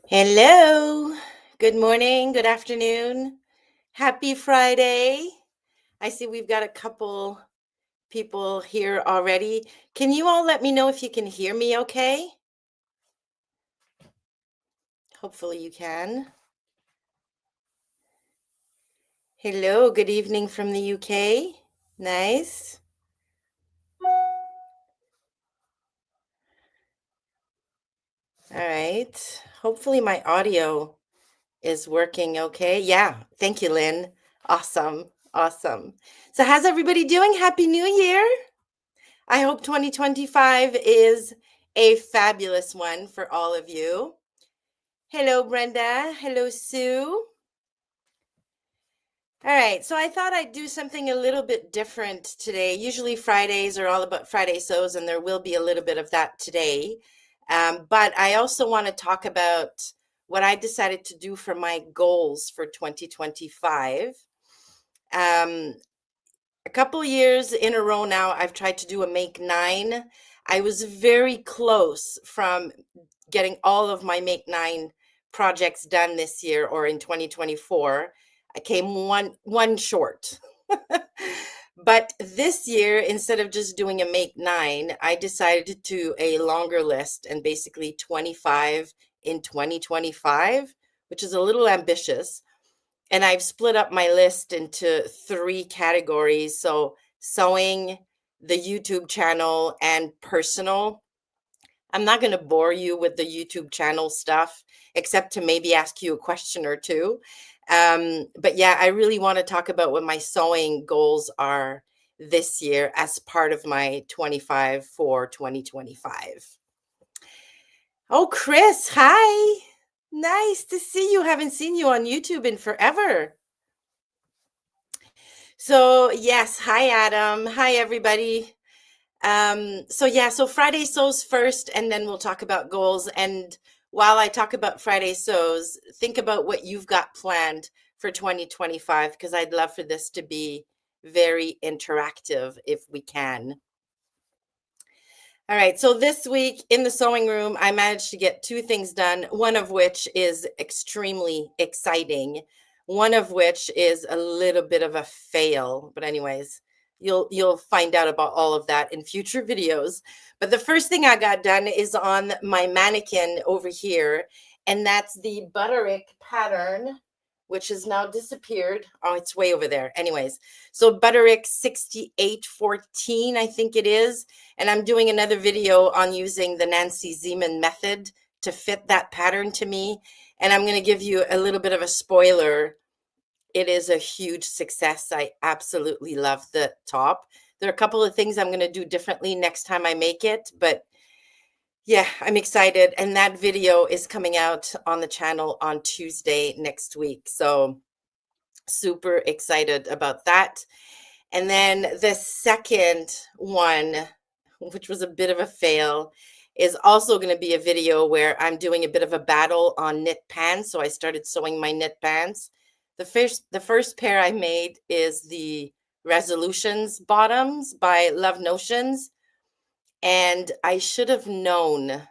Hello. Good morning. Good afternoon. Happy Friday. I see we've got a couple people here already. Can you all let me know if you can hear me okay? Hopefully you can. Hello. Good evening from the UK. Nice. All right. Hopefully my audio is working okay. Yeah. Thank you, Lynn. Awesome. Awesome. So, how's everybody doing? Happy New Year. I hope 2025 is a fabulous one for all of you. Hello, Brenda. Hello, Sue. All right, so I thought I'd do something a little bit different today. Usually Fridays are all about Friday sews, and there will be a little bit of that today. But I also want to talk about what I decided to do for my goals for 2025. Um, a couple years in a row now, I've tried to do a Make Nine. I was very close from getting all of my Make Nine projects done this year or in 2024. I came one short. But this year, instead of just doing a Make Nine, I decided to do a longer list and basically 25 in 2025, which is a little ambitious. And I've split up my list into three categories. So sewing, the YouTube channel, and personal. I'm not going to bore you with the YouTube channel stuff, except to maybe ask you a question or two. But yeah, I really want to talk about what my sewing goals are this year as part of my 25 for 2025. Oh, Chris, hi. Nice to see you. Haven't seen you on YouTube in forever. So, yes, hi Adam. Hi everybody. So yeah, so Friday sews first, and then we'll talk about goals. And while I talk about Friday sews, think about what you've got planned for 2025, because I'd love for this to be very interactive if we can. All right, so this week in the sewing room, I managed to get two things done, one of which is extremely exciting, one of which is a little bit of a fail. But anyways, you'll find out about all of that in future videos. But the first thing I got done is on my mannequin over here, and that's the Butterick pattern, which has now disappeared. Oh, it's way over there. Anyways, so Butterick 6814, I think it is. And I'm doing another video on using the Nancy Zeman method to fit that pattern to me. And I'm going to give you a little bit of a spoiler. It is a huge success. I absolutely love the top. There are a couple of things I'm going to do differently next time I make it, but yeah, I'm excited. And that video is coming out on the channel on Tuesday next week. So super excited about that. And then the second one, which was a bit of a fail, is also going to be a video where I'm doing a bit of a battle on knit pants. So I started sewing my knit pants. The first pair I made is the Resolutions bottoms by Love Notions. And I should have known,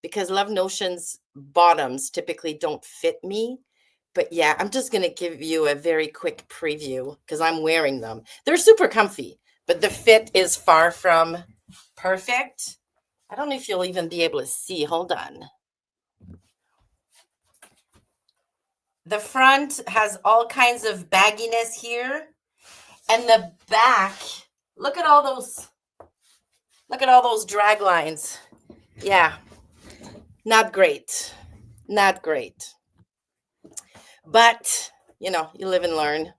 because Love Notions bottoms typically don't fit me. But yeah, I'm just going to give you a very quick preview because I'm wearing them. They're super comfy, but the fit is far from perfect. I don't know if you'll even be able to see. Hold on. The front has all kinds of bagginess here, and the back, look at all those drag lines. Yeah, not great. Not great. But, you live and learn.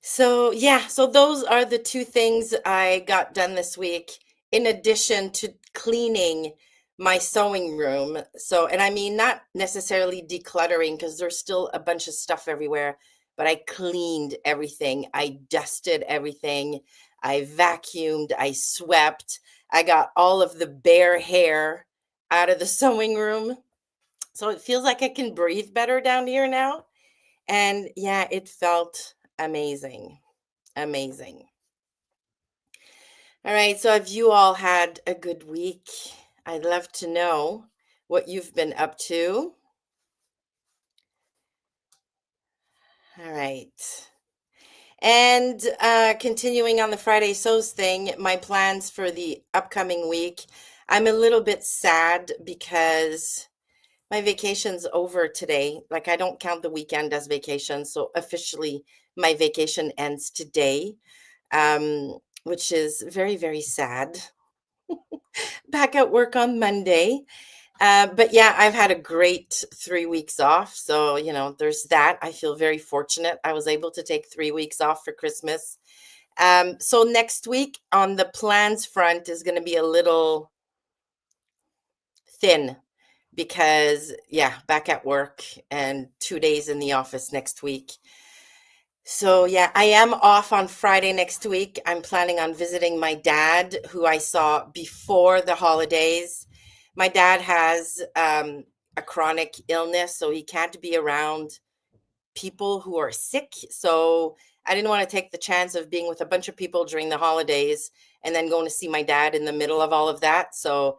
So, yeah, so those are the two things I got done this week, in addition to cleaning my sewing room. So, and I mean, not necessarily decluttering because there's still a bunch of stuff everywhere, but I cleaned everything. I dusted everything. I vacuumed. I swept. I got all of the bare hair out of the sewing room. So it feels like I can breathe better down here now. And yeah, it felt amazing. Amazing. All right. So, have you all had a good week? I'd love to know. what you've been up to. All right. And continuing on the Friday Sews thing, my plans for the upcoming week. I'm a little bit sad because my vacation's over today. Like, I don't count the weekend as vacation. So officially, my vacation ends today, which is very, very sad. Back at work on Monday. But yeah, I've had a great 3 weeks off. So, there's that. I feel very fortunate. I was able to take 3 weeks off for Christmas. So next week on the plans front is going to be a little thin because, yeah, back at work and 2 days in the office next week. So, yeah, I am off on Friday next week. I'm planning on visiting my dad, who I saw before the holidays. My dad has a chronic illness, so he can't be around people who are sick. So, I didn't want to take the chance of being with a bunch of people during the holidays and then going to see my dad in the middle of all of that. So,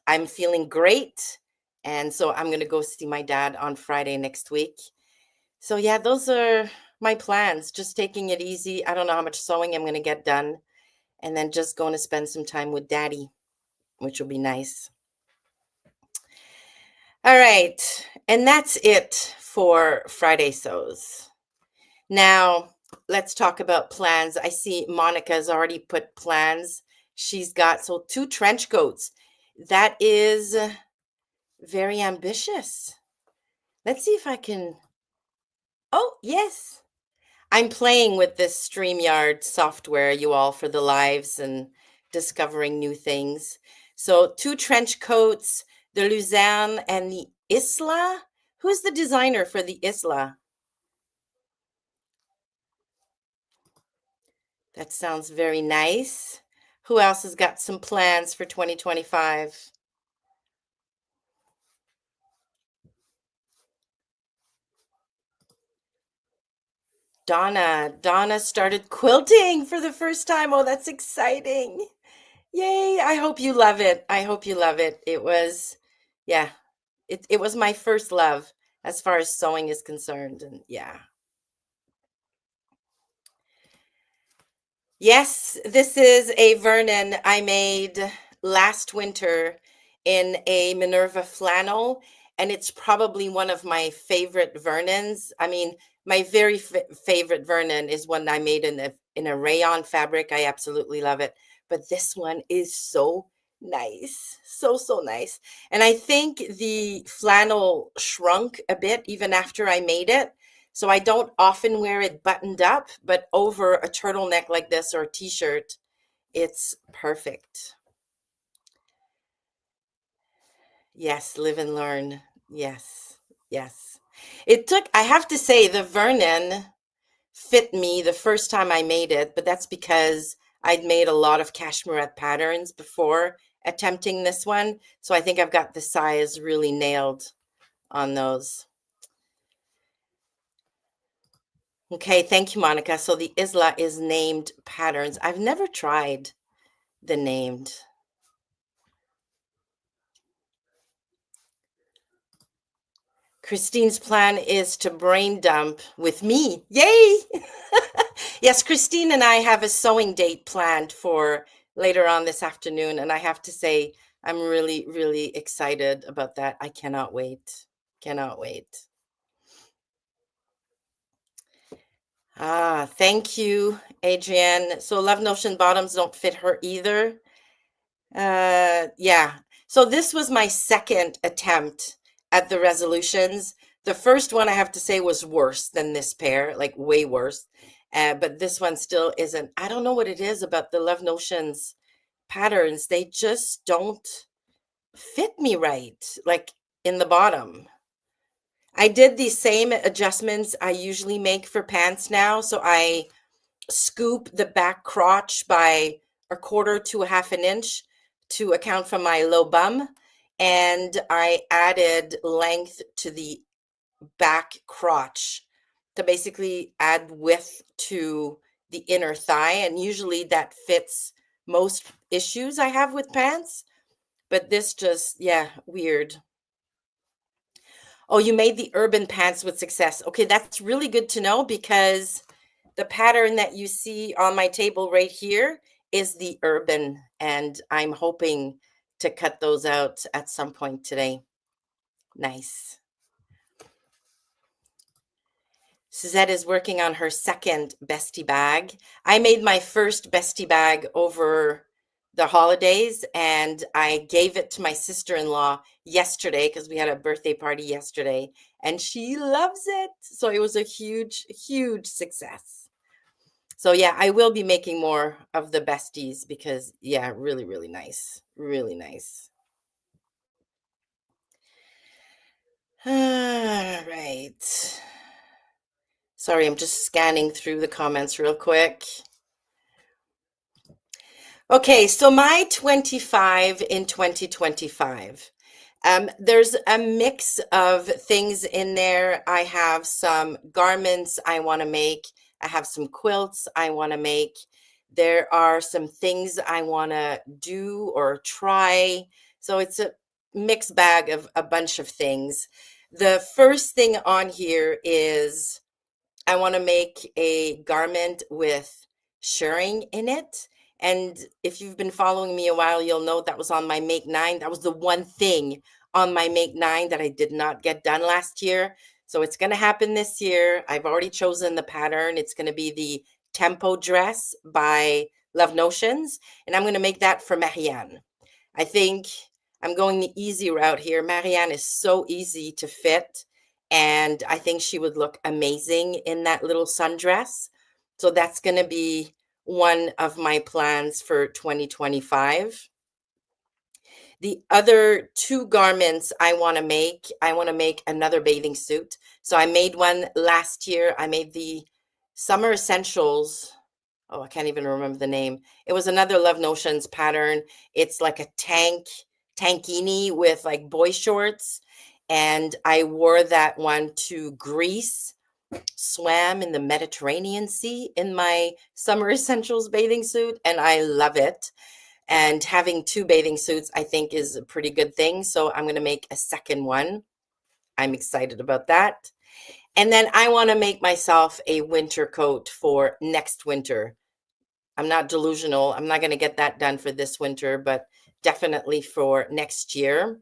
I'm feeling great. And so, I'm going to go see my dad on Friday next week. So yeah, those are my plans. Just taking it easy. I don't know how much sewing I'm going to get done, and then just going to spend some time with Daddy, which will be nice. All right, and that's it for Friday Sews. Now, let's talk about plans. I see Monica's already put plans. She's got 2 trench coats. That is very ambitious. Let's see if I can. Oh, yes. I'm playing with this StreamYard software, you all, for the lives and discovering new things. So, 2 trench coats, the Luzerne and the Isla. Who's the designer for the Isla? That sounds very nice. Who else has got some plans for 2025? Donna started quilting for the first time. Oh, that's exciting. Yay. I hope you love it. I hope you love it. Yeah, it was my first love as far as sewing is concerned. And yeah. Yes, this is a Vernon I made last winter in a Minerva flannel, and it's probably one of my favorite Vernons. I mean, my very favorite Vernon is one I made in a rayon fabric. I absolutely love it. But this one is so nice. So, so nice. And I think the flannel shrunk a bit even after I made it. So I don't often wear it buttoned up, but over a turtleneck like this or a t-shirt, it's perfect. Yes, live and learn. Yes, yes. I have to say, the Vernon fit me the first time I made it, but that's because I'd made a lot of cashmerette patterns before attempting this one. So I think I've got the size really nailed on those. Okay, thank you, Monica. So the Isla is named patterns. I've never tried the named. Christine's plan is to brain dump with me. Yay! Yes, Christine and I have a sewing date planned for later on this afternoon, and I have to say, I'm really, really excited about that. I cannot wait. Cannot wait. Thank you, Adrienne. So Love Notion bottoms don't fit her either. Yeah. So this was my second attempt at the resolutions. The first one I have to say was worse than this pair, like way worse. But this one still isn't. I don't know what it is about the Love Notions patterns. They just don't fit me right, like in the bottom. I did the same adjustments I usually make for pants now. So I scoop the back crotch by a quarter to a half an inch to account for my low bum. And I added length to the back crotch to basically add width to the inner thigh. And usually that fits most issues I have with pants. but this just, yeah, weird. Oh, you made the urban pants with success. Okay, that's really good to know because the pattern that you see on my table right here is the urban, and I'm hoping to cut those out at some point today. Nice. Suzette is working on her second bestie bag. I made my first bestie bag over the holidays and I gave it to my sister-in-law yesterday because we had a birthday party yesterday and she loves it. So it was a huge, huge success. So yeah, I will be making more of the besties because yeah, really, really nice. Really nice. All right. Sorry, I'm just scanning through the comments real quick. Okay, so my 25 in 2025. There's a mix of things in there. I have some garments I want to make. I have some quilts I want to make. There are some things I want to do or try. So it's a mixed bag of a bunch of things. The first thing on here is I want to make a garment with shirring in it. And if you've been following me a while, you'll know that was on my Make 9. That was the one thing on my Make 9 that I did not get done last year. So it's going to happen this year. I've already chosen the pattern. It's going to be the Tempo dress by Love Notions. And I'm going to make that for Marianne. I think I'm going the easy route here. Marianne is so easy to fit, and I think she would look amazing in that little sundress. So that's going to be one of my plans for 2025. The other two garments I want to make another bathing suit. So I made one last year. I made the Summer Essentials. Oh, I can't even remember the name. It was another Love Notions pattern. It's like a tankini with like boy shorts. And I wore that one to Greece, swam in the Mediterranean Sea in my Summer Essentials bathing suit, and I love it. And having two bathing suits, I think, is a pretty good thing. So I'm going to make a second one. I'm excited about that. And then I want to make myself a winter coat for next winter. I'm not delusional. I'm not going to get that done for this winter, but definitely for next year.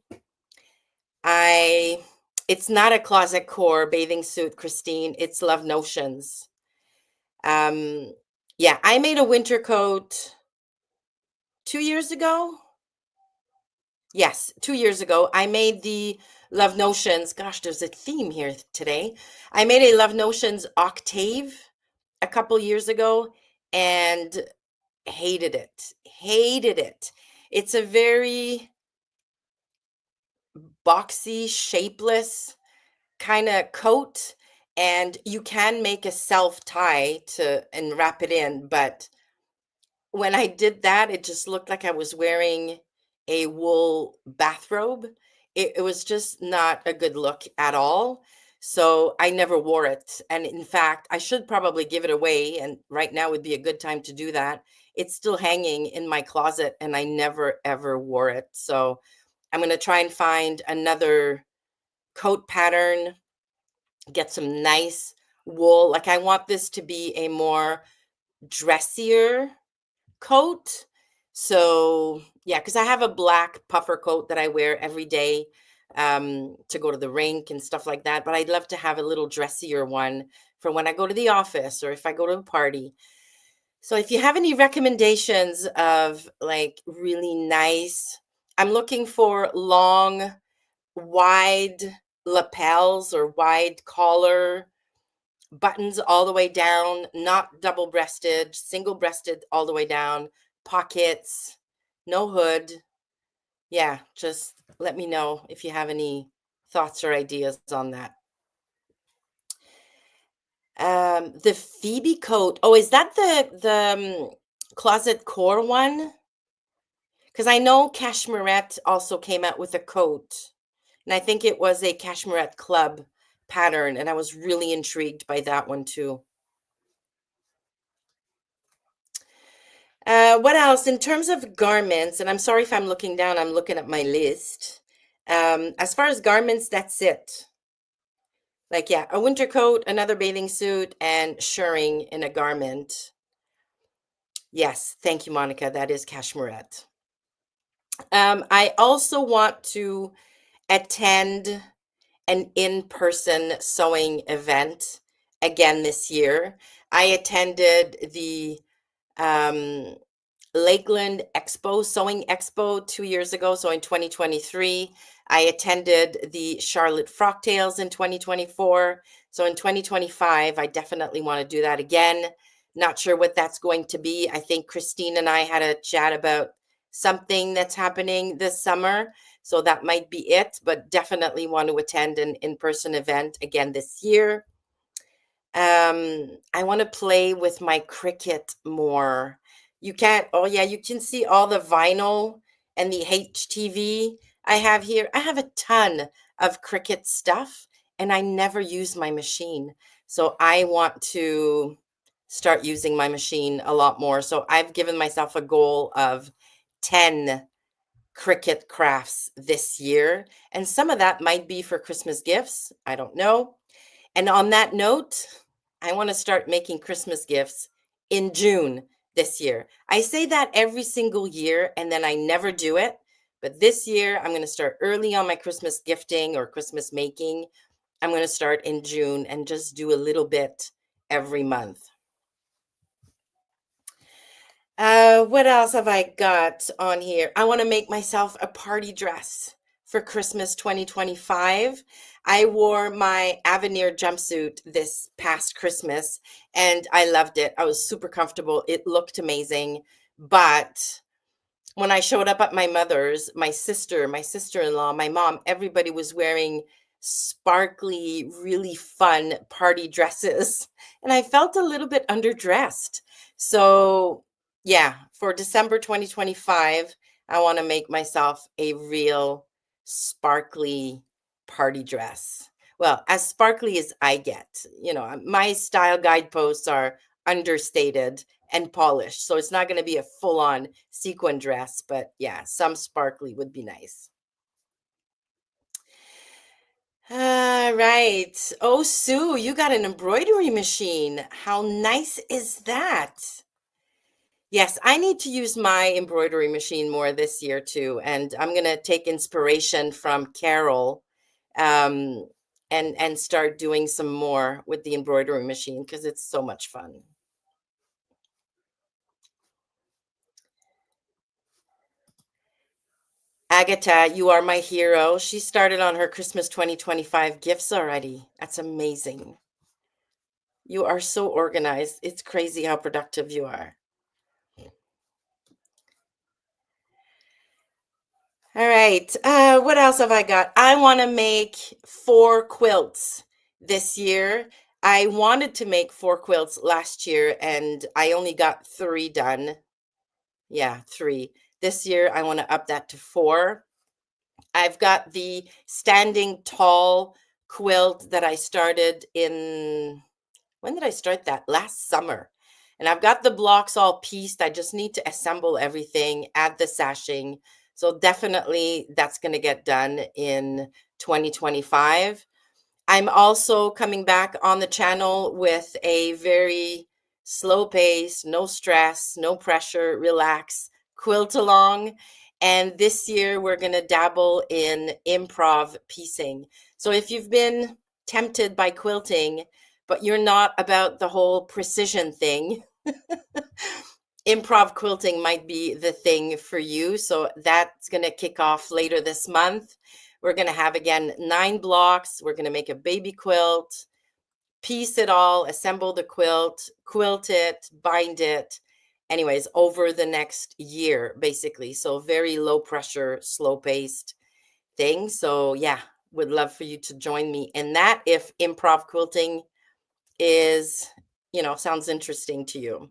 It's not a Closet Core bathing suit, Christine. It's Love Notions. Yeah, I made a winter coat 2 years ago. Yes, 2 years ago. I made the Love Notions. Gosh, there's a theme here today. I made a Love Notions Octave a couple years ago and hated it. Hated it. It's a very boxy, shapeless kind of coat, and you can make a self tie to and wrap it in, but when I did that, it just looked like I was wearing a wool bathrobe. It was just not a good look at all. So I never wore it. And in fact, I should probably give it away. And right now would be a good time to do that. It's still hanging in my closet and I never ever wore it. So I'm going to try and find another coat pattern, get some nice wool. Like I want this to be a more dressier coat. So yeah, because I have a black puffer coat that I wear every day to go to the rink and stuff like that. But I'd love to have a little dressier one for when I go to the office or if I go to a party. So if you have any recommendations of like really nice, I'm looking for long, wide lapels or wide collar buttons all the way down, not double breasted, single breasted all the way down, pockets, no hood. Yeah, just let me know if you have any thoughts or ideas on that. The Phoebe coat. Oh, is that the Closet Core one? Because I know Cashmerette also came out with a coat, and I think it was a Cashmerette Club pattern, and I was really intrigued by that one too. What else? In terms of garments, and I'm sorry if I'm looking down, I'm looking at my list. As far as garments, that's it. Like, yeah, a winter coat, another bathing suit, and shirring in a garment. Yes, thank you, Monica. That is cashmerette. I also want to attend an in-person sewing event again this year. I attended the um, Lakeland Expo, Sewing Expo 2 years ago. So in 2023, I attended the Charlotte Frocktails in 2024. So in 2025, I definitely want to do that again. Not sure what that's going to be. I think Christine and I had a chat about something that's happening this summer. So that might be it, but definitely want to attend an in-person event again this year. I want to play with my Cricut more. You can't, oh yeah, you can see all the vinyl and the HTV I have here. I have a ton of Cricut stuff and I never use my machine. So I want to start using my machine a lot more. So I've given myself a goal of 10 Cricut crafts this year. And some of that might be for Christmas gifts. I don't know. And on that note, I want to start making Christmas gifts in June this year. I say that every single year and then I never do it. But this year, I'm going to start early on my Christmas gifting or Christmas making. I'm going to start in June and just do a little bit every month. What else have I got on here? I want to make myself a party dress for Christmas 2025. I wore my Avenir jumpsuit this past Christmas and I loved it. I was super comfortable. It looked amazing. But when I showed up at my mother's, my sister, my sister-in-law, my mom, everybody was wearing sparkly, really fun party dresses. And I felt a little bit underdressed. So, yeah, for December 2025, I want to make myself a real sparkly party dress. Well, as sparkly as I get. My style guideposts are understated and polished. So it's not going to be a full-on sequin dress, but yeah, some sparkly would be nice. Right. Oh, Sue, you got an embroidery machine. How nice is that? Yes, I need to use my embroidery machine more this year too, and I'm gonna take inspiration from Carol, um, and start doing some more with the embroidery machine because it's so much fun. Agatha, you are my hero. She started on her Christmas 2025 gifts already. That's amazing. You are so organized. It's crazy how productive you are. All right. What else have I got? I want to make 4 quilts this year. I wanted to make 4 quilts last year and I only got 3 done. Yeah, 3. This year I want to up that to 4. I've got the standing tall quilt that I started in, when did I start that? Last summer. And I've got the blocks all pieced. I just need to assemble everything, add the sashing. So definitely that's going to get done in 2025. I'm also coming back on the channel with a very slow pace, no stress, no pressure, relax, quilt along. And this year we're going to dabble in improv piecing. So if you've been tempted by quilting, but you're not about the whole precision thing, improv quilting might be the thing for you. So that's going to kick off later this month. We're going to have again 9 blocks. We're going to make a baby quilt, piece it all, assemble the quilt it, bind it. Anyways, over the next year, basically. So very low pressure, slow paced thing. So yeah, would love for you to join me in that if improv quilting is, sounds interesting to you.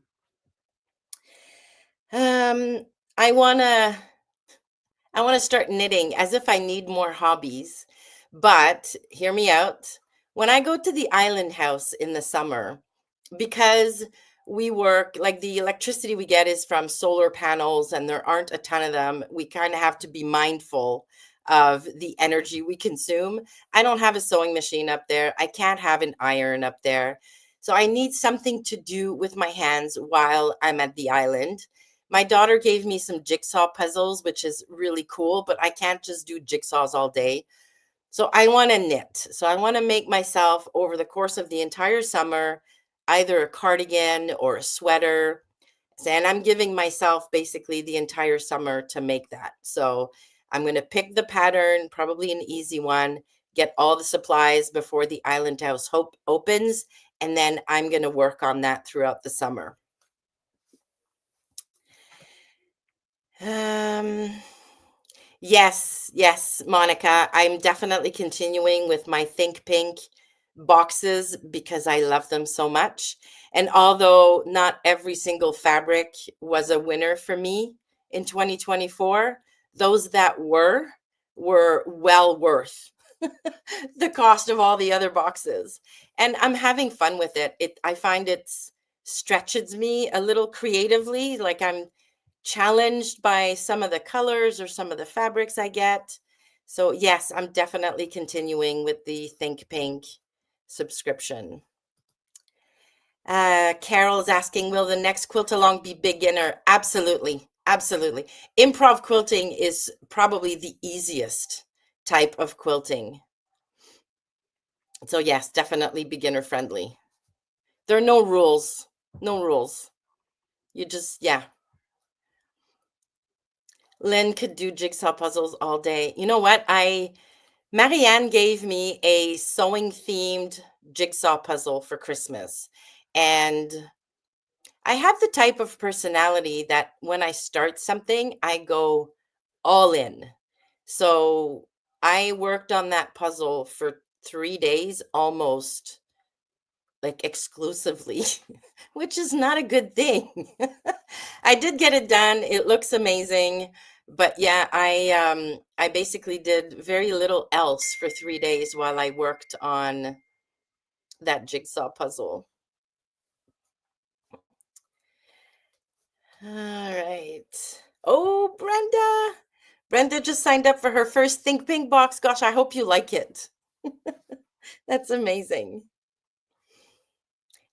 Um, I wanna I want to start knitting as if I need more hobbies. But hear me out. When I go to the island house in the summer, because we work like the electricity we get is from solar panels, and there aren't a ton of them. We kind of have to be mindful of the energy we consume. I don't have a sewing machine up there. I can't have an iron up there. So I need something to do with my hands while I'm at the island. My daughter gave me some jigsaw puzzles, which is really cool, but I can't just do jigsaws all day. So I want to knit. So I want to make myself over the course of the entire summer either a cardigan or a sweater. And I'm giving myself basically the entire summer to make that. So I'm going to pick the pattern, probably an easy one, get all the supplies before the Island House Hope opens, and then I'm going to work on that throughout the summer. Um, yes, Monica. I'm definitely continuing with my Think Pink boxes because I love them so much. And although not every single fabric was a winner for me in 2024, those that were well worth the cost of all the other boxes. And I'm having fun with it. I find it stretches me a little creatively, like I'm challenged by some of the colors or some of the fabrics I get. So, yes, I'm definitely continuing with the Think Pink subscription. Carol is asking, will the next quilt along be beginner? Absolutely. Absolutely. Improv quilting is probably the easiest type of quilting. So, yes, definitely beginner friendly. There are no rules. No rules. You just, yeah. Lynn could do jigsaw puzzles all day. You know what? Marianne gave me a sewing themed jigsaw puzzle for Christmas. And I have the type of personality that when I start something, I go all in. So I worked on that puzzle for 3 days almost like exclusively, which is not a good thing. I did get it done. It looks amazing. But yeah, I basically did very little else for 3 days while I worked on that jigsaw puzzle. All right. Oh, Brenda. Brenda just signed up for her first Think Pink box. Gosh, I hope you like it. That's amazing.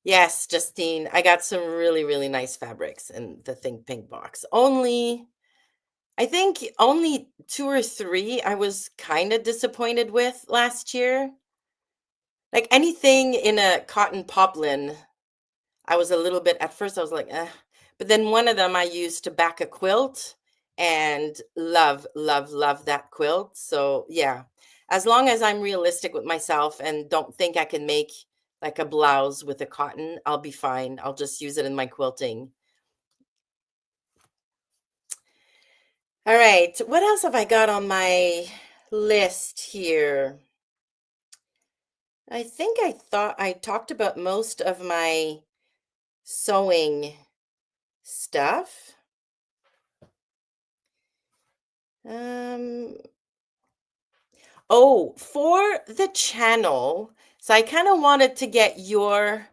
Yes, Justine, I got some really, really nice fabrics in the Think Pink box. I think only two or three I was kind of disappointed with last year. Like anything in a cotton poplin, I was a little bit, at first I was like, eh. But then one of them I used to back a quilt and love that quilt. So yeah, as long as I'm realistic with myself and don't think I can make like a blouse with a cotton, I'll be fine. I'll just use it in my quilting. All right, what else have I got on my list here? I think I thought I talked about most of my sewing stuff. Um, oh, for the channel, so I kind of wanted to get your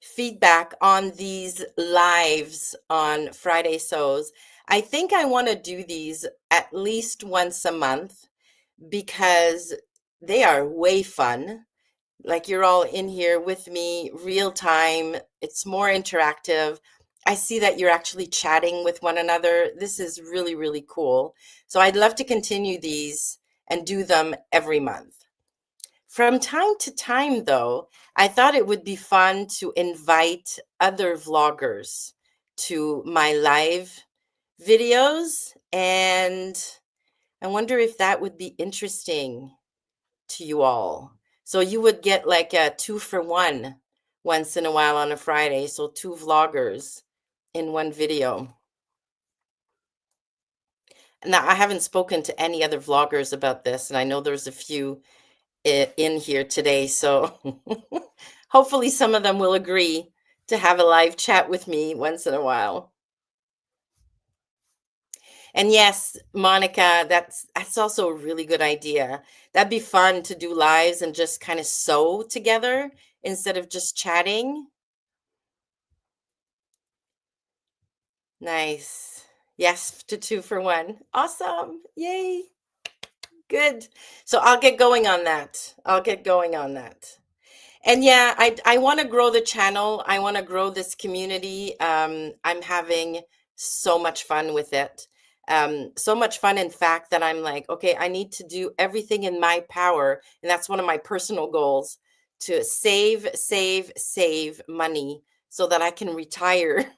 feedback on these lives on Friday Sews. I think I want to do these at least once a month because they are way fun. Like you're all in here with me, real time. It's more interactive. I see that you're actually chatting with one another. This is really, really cool. So I'd love to continue these and do them every month. From time to time, though, I thought it would be fun to invite other vloggers to my live videos. And I wonder if that would be interesting to you all. So you would get like a 2 for 1 once in a while on a Friday. So two vloggers in one video. Now, I haven't spoken to any other vloggers about this, and I know there's a few in here today. So hopefully some of them will agree to have a live chat with me once in a while. And yes, Monica, that's also a really good idea. That'd be fun to do lives and just kind of sew together instead of just chatting. Nice. Yes, to two for one. Awesome. Yay. Good. So I'll get going on that. I'll get going on that. And yeah, I want to grow the channel. I want to grow this community. I'm having so much fun with it. So much fun, in fact, that I'm like, okay, I need to do everything in my power, and that's one of my personal goals, to save money so that I can retire.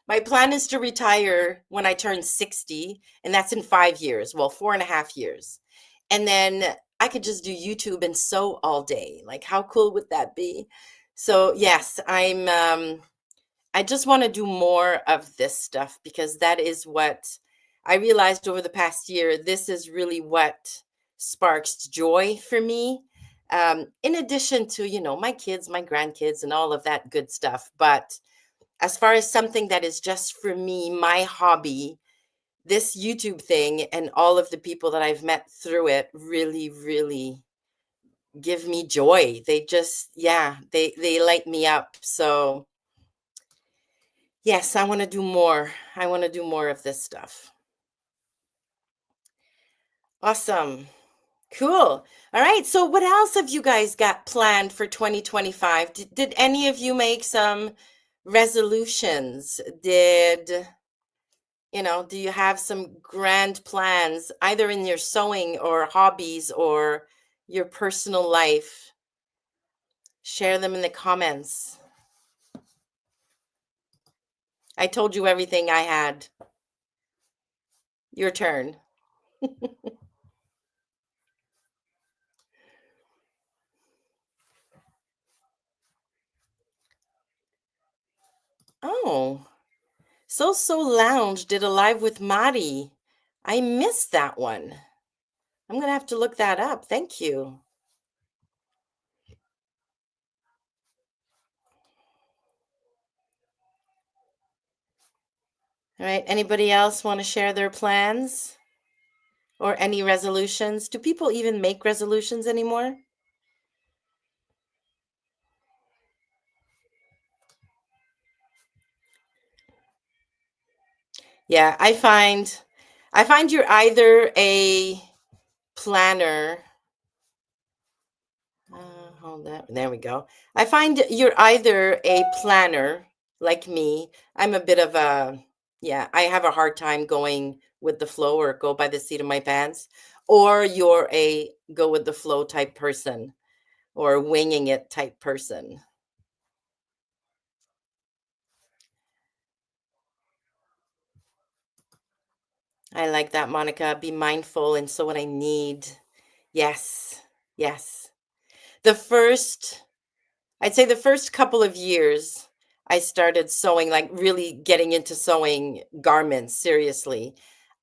My plan is to retire when I turn 60, and that's in 5 years. Well, 4.5 years. And then I could just do YouTube and sew all day. Like, how cool would that be? So, yes, I just want to do more of this stuff because that is what I realized over the past year. This is really what sparks joy for me. In addition to, my kids, my grandkids, and all of that good stuff. But as far as something that is just for me, my hobby, this YouTube thing and all of the people that I've met through it really, really give me joy. They just, yeah, they light me up. So, yes, I want to do more. I want to do more of this stuff. Awesome. Cool. All right. So, what else have you guys got planned for 2025? Did any of you make some resolutions? Do you have some grand plans either in your sewing or hobbies or your personal life? Share them in the comments. I told you everything I had. Your turn. Oh, So Lounge did a live with Mari. I missed that one. I'm gonna have to look that up. Thank you. All right. Anybody else want to share their plans or any resolutions? Do people even make resolutions anymore? Yeah, I find you're either a planner. Hold that. There we go. I find you're either a planner like me. I'm a bit of a, yeah, I have a hard time going with the flow or go by the seat of my pants, or you're a go with the flow type person or winging it type person. I like that, Monica. Be mindful and so what I need. Yes. Yes. The first I'd say the first couple of years, I started sewing, like really getting into sewing garments seriously.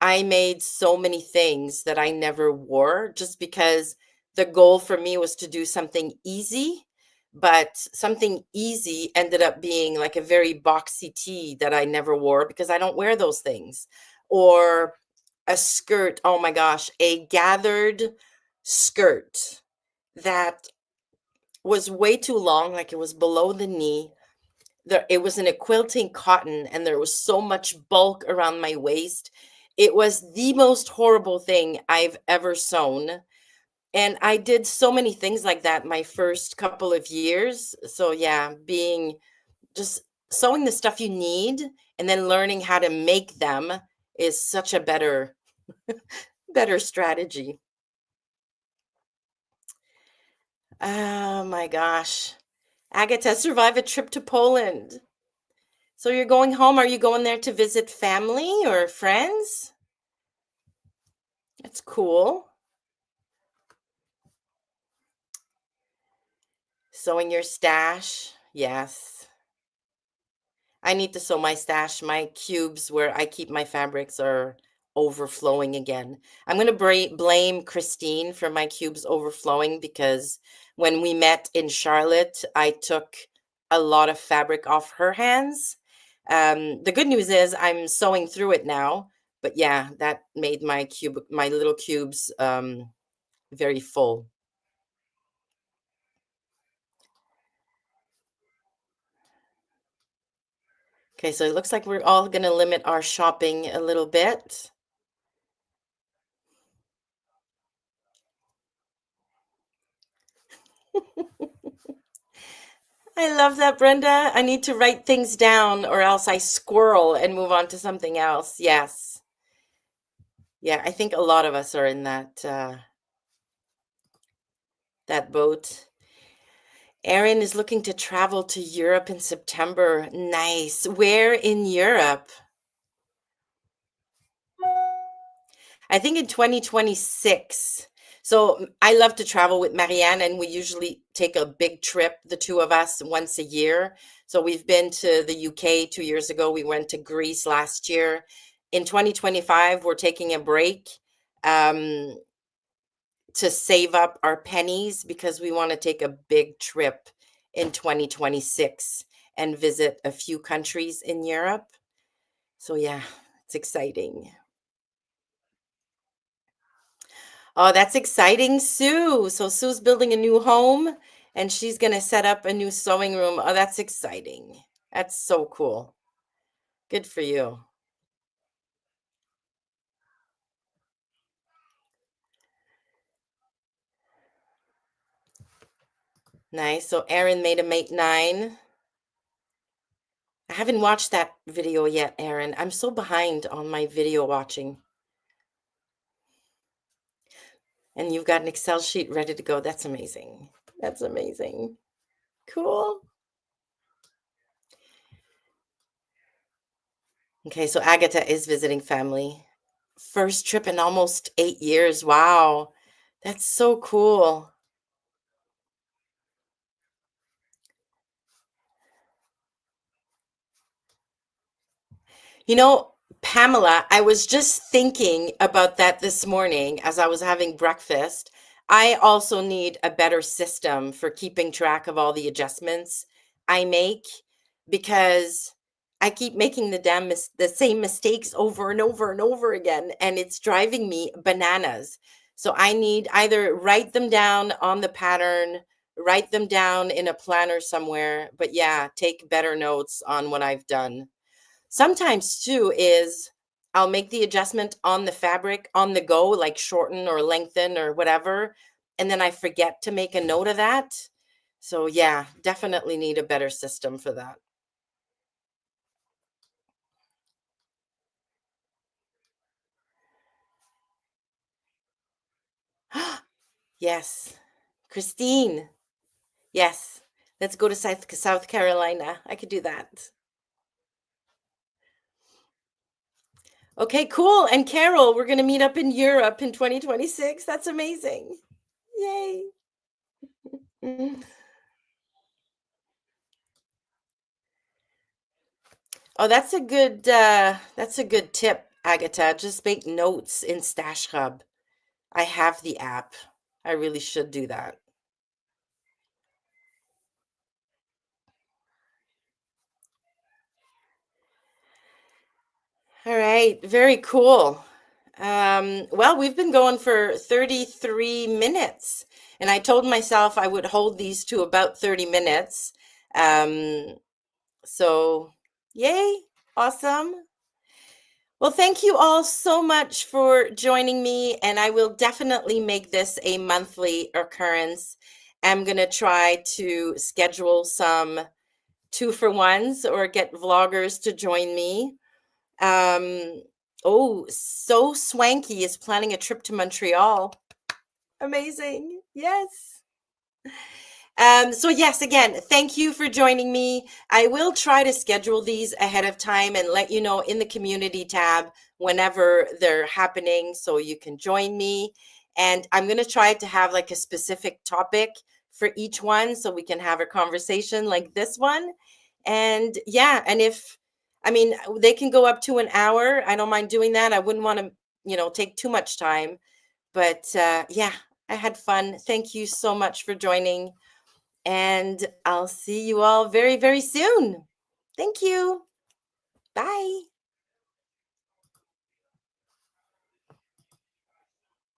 I made so many things that I never wore just because the goal for me was to do something easy, but something easy ended up being like a very boxy tee that I never wore because I don't wear those things. Or a skirt, oh my gosh, a gathered skirt that was way too long, like it was below the knee. It was in a quilting cotton, and there was so much bulk around my waist. It was the most horrible thing I've ever sewn. And I did so many things like that my first couple of years. So, yeah, being just sewing the stuff you need and then learning how to make them is such a better strategy. Oh my gosh. Agatha, survive a trip to Poland. So you're going home. Are you going there to visit family or friends? That's cool. Sewing your stash. Yes. I need to sew my stash. My cubes where I keep my fabrics are overflowing again. I'm going to blame Christine for my cubes overflowing because when we met in Charlotte, I took a lot of fabric off her hands. The good news is I'm sewing through it now, but yeah, that made my little cubes, very full. Okay, so it looks like we're all going to limit our shopping a little bit. I love that, Brenda. I need to write things down or else I squirrel and move on to something else. Yes. Yeah, I think a lot of us are in that boat. Erin is looking to travel to Europe in September. Nice. Where in Europe? I think in 2026. So I love to travel with Marianne, and we usually take a big trip, the two of us, once a year. So we've been to the UK 2 years ago. We went to Greece last year. In 2025, we're taking a break um, to save up our pennies because we want to take a big trip in 2026 and visit a few countries in Europe. So yeah, it's exciting. Oh, that's exciting, Sue. So Sue's building a new home and she's going to set up a new sewing room. Oh, that's exciting. That's so cool. Good for you. Nice. So Erin made a mate 9. I haven't watched that video yet, Erin. I'm so behind on my video watching. And you've got an Excel sheet ready to go. That's amazing. That's amazing. Cool. Okay, so Agatha is visiting family. First trip in almost 8 years. Wow. That's so cool. You know, Pamela, I was just thinking about that this morning as I was having breakfast. I also need a better system for keeping track of all the adjustments I make because I keep making the same mistakes over and over and over again, and it's driving me bananas. So I need either write them down on the pattern, write them down in a planner somewhere, but yeah, take better notes on what I've done. Sometimes too is I'll make the adjustment on the fabric on the go, like shorten or lengthen or whatever, and then I forget to make a note of that. So yeah, definitely need a better system for that. Yes. Christine. Yes. Let's go to South Carolina. I could do that. Okay, cool. And Carol, we're going to meet up in Europe in 2026. That's amazing. Yay. Oh, that's a good tip, Agatha. Just make notes in Stash Hub. I have the app. I really should do that. All right, very cool. Well, we've been going for 33 minutes, and I told myself I would hold these to about 30 minutes. Um, so yay, awesome. Well, thank you all so much for joining me, and I will definitely make this a monthly occurrence. I'm going to try to schedule some 2-for-1s or get vloggers to join me. Um, oh, So Swanky is planning a trip to Montreal. Amazing. Yes. So yes, again, thank you for joining me. I will try to schedule these ahead of time and let you know in the community tab whenever they're happening so you can join me. And I'm going to try to have like a specific topic for each one so we can have a conversation like this one. And yeah, and if, I mean, they can go up to an hour. I don't mind doing that. I wouldn't want to, take too much time. But yeah, I had fun. Thank you so much for joining. And I'll see you all very, very soon. Thank you. Bye.